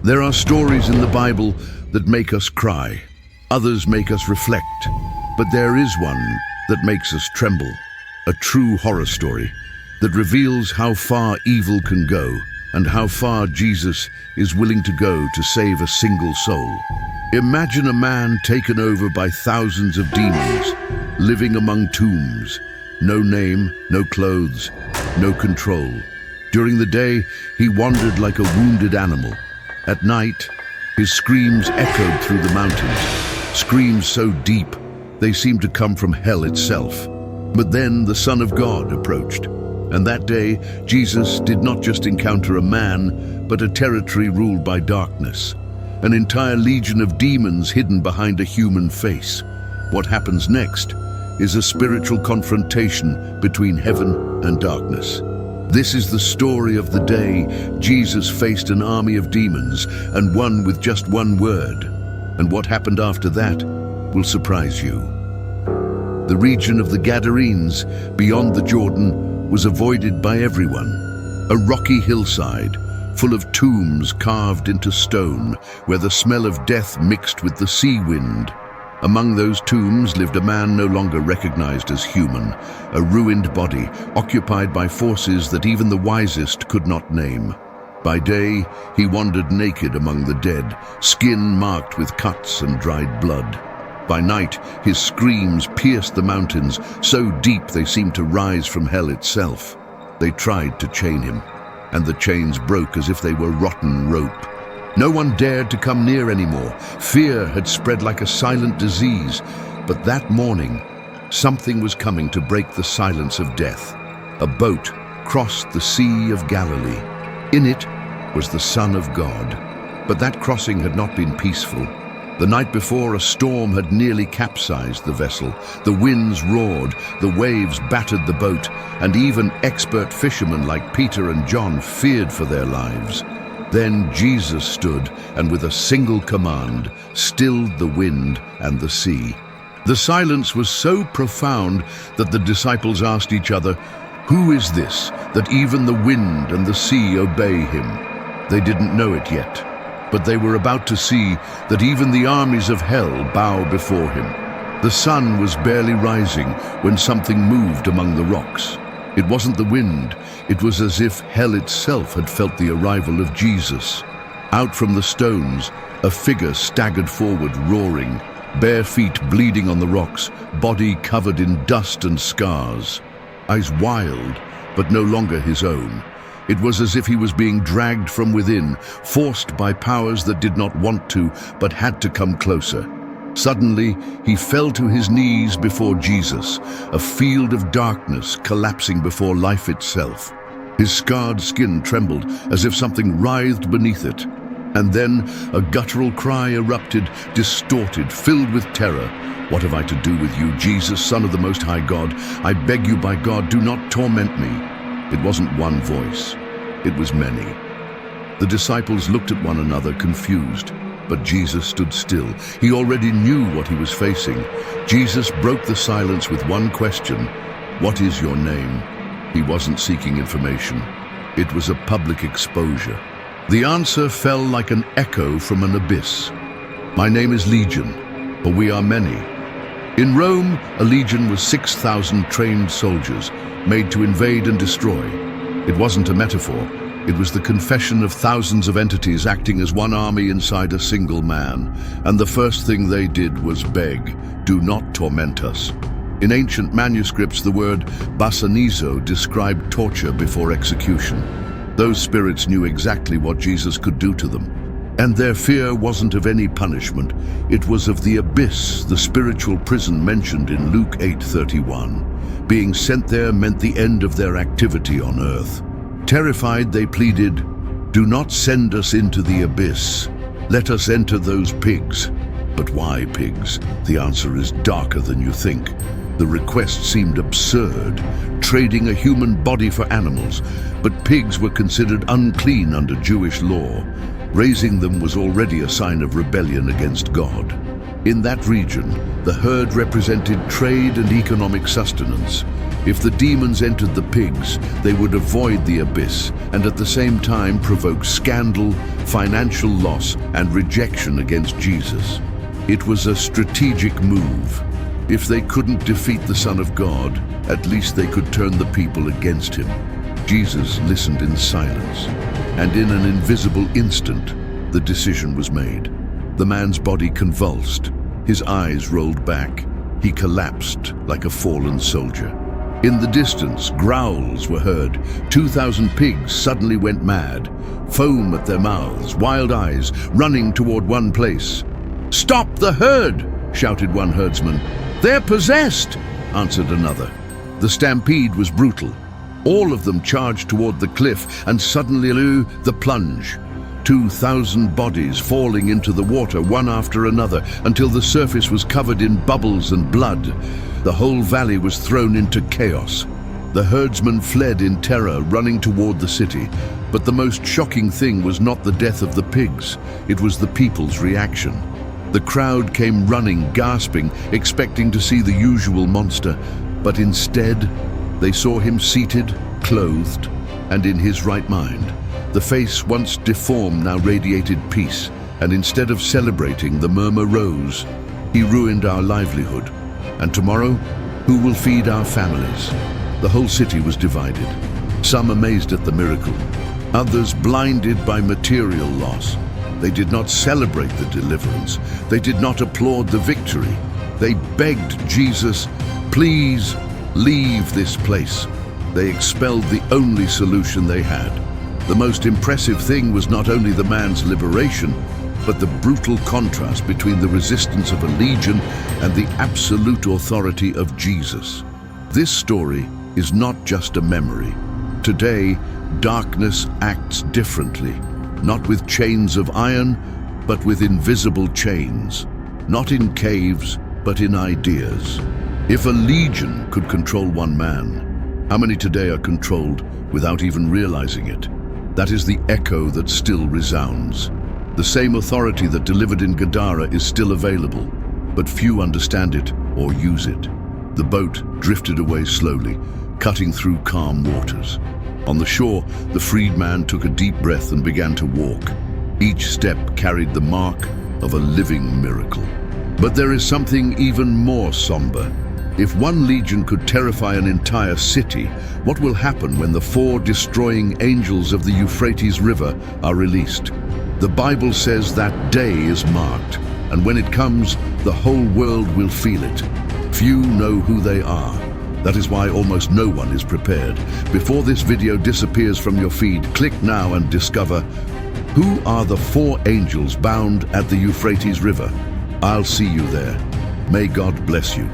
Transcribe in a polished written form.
There are stories in the Bible that make us cry. Others make us reflect. But there is one that makes us tremble. A true horror story that reveals how far evil can go and how far Jesus is willing to go to save a single soul. Imagine a man taken over by thousands of demons, living among tombs. No name, no clothes, no control. During the day, he wandered like a wounded animal. At night, his screams echoed through the mountains, screams so deep they seemed to come from hell itself. But then the Son of God approached, and that day Jesus did not just encounter a man, but a territory ruled by darkness, an entire legion of demons hidden behind a human face. What happens next is a spiritual confrontation between heaven and darkness. This is the story of the day Jesus faced an army of demons and won with just one word. And what happened after that will surprise you. The region of the Gadarenes, beyond the Jordan, was avoided by everyone. A rocky hillside, full of tombs carved into stone, where the smell of death mixed with the sea wind. Among those tombs lived a man no longer recognized as human, a ruined body occupied by forces that even the wisest could not name. By day, he wandered naked among the dead, skin marked with cuts and dried blood. By night, his screams pierced the mountains, so deep they seemed to rise from hell itself. They tried to chain him, and the chains broke as if they were rotten rope. No one dared to come near anymore. Fear had spread like a silent disease. But that morning, something was coming to break the silence of death. A boat crossed the Sea of Galilee. In it was the Son of God. But that crossing had not been peaceful. The night before, a storm had nearly capsized the vessel. The winds roared, the waves battered the boat, and even expert fishermen like Peter and John feared for their lives. Then Jesus stood and with a single command stilled the wind and the sea. The silence was so profound that the disciples asked each other, "Who is this that even the wind and the sea obey him?" They didn't know it yet, but they were about to see that even the armies of hell bow before him. The sun was barely rising when something moved among the rocks. It wasn't the wind, it was as if hell itself had felt the arrival of Jesus. Out from the stones, a figure staggered forward, roaring, bare feet bleeding on the rocks, body covered in dust and scars. Eyes wild, but no longer his own. It was as if he was being dragged from within, forced by powers that did not want to, but had to come closer. Suddenly, he fell to his knees before Jesus, a field of darkness collapsing before life itself. His scarred skin trembled as if something writhed beneath it. And then a guttural cry erupted, distorted, filled with terror. "What have I to do with you, Jesus, Son of the Most High God? I beg you by God, do not torment me." It wasn't one voice, it was many. The disciples looked at one another, confused. But Jesus stood still. He already knew what he was facing. Jesus broke the silence with one question: "What is your name?" He wasn't seeking information. It was a public exposure. The answer fell like an echo from an abyss. "My name is Legion, for we are many." In Rome, a legion was 6,000 trained soldiers, made to invade and destroy. It wasn't a metaphor. It was the confession of thousands of entities acting as one army inside a single man. And the first thing they did was beg, "Do not torment us." In ancient manuscripts, the word basanizo described torture before execution. Those spirits knew exactly what Jesus could do to them. And their fear wasn't of any punishment. It was of the abyss, the spiritual prison mentioned in Luke 8:31. Being sent there meant the end of their activity on earth. Terrified, they pleaded, "Do not send us into the abyss. Let us enter those pigs." But why pigs? The answer is darker than you think. The request seemed absurd, trading a human body for animals, but pigs were considered unclean under Jewish law. Raising them was already a sign of rebellion against God. In that region, the herd represented trade and economic sustenance. If the demons entered the pigs, they would avoid the abyss and at the same time provoke scandal, financial loss, and rejection against Jesus. It was a strategic move. If they couldn't defeat the Son of God, at least they could turn the people against him. Jesus listened in silence, and in an invisible instant, the decision was made. The man's body convulsed, his eyes rolled back. He collapsed like a fallen soldier. In the distance, growls were heard. 2,000 pigs suddenly went mad, foam at their mouths, wild eyes, running toward one place. "Stop the herd!" shouted one herdsman. "They're possessed!" answered another. The stampede was brutal. All of them charged toward the cliff, and suddenly the plunge. 2,000 bodies falling into the water one after another until the surface was covered in bubbles and blood. The whole valley was thrown into chaos. The herdsmen fled in terror, running toward the city. But the most shocking thing was not the death of the pigs, it was the people's reaction. The crowd came running, gasping, expecting to see the usual monster, but instead, they saw him seated, clothed, and in his right mind. The face, once deformed, now radiated peace, and instead of celebrating, the murmur rose. "He ruined our livelihood. And tomorrow, who will feed our families?" The whole city was divided, some amazed at the miracle, others blinded by material loss. They did not celebrate the deliverance. They did not applaud the victory. They begged Jesus, "Please, leave this place." They expelled the only solution they had. The most impressive thing was not only the man's liberation, but the brutal contrast between the resistance of a legion and the absolute authority of Jesus. This story is not just a memory. Today, darkness acts differently, not with chains of iron, but with invisible chains, not in caves, but in ideas. If a legion could control one man, how many today are controlled without even realizing it? That is the echo that still resounds. The same authority that delivered in Gadara is still available, but few understand it or use it. The boat drifted away slowly, cutting through calm waters. On the shore, the freedman took a deep breath and began to walk. Each step carried the mark of a living miracle. But there is something even more somber. If one legion could terrify an entire city, what will happen when the 4 destroying angels of the Euphrates River are released? The Bible says that day is marked, and when it comes, the whole world will feel it. Few know who they are. That is why almost no one is prepared. Before this video disappears from your feed, click now and discover who are the 4 angels bound at the Euphrates River. I'll see you there. May God bless you.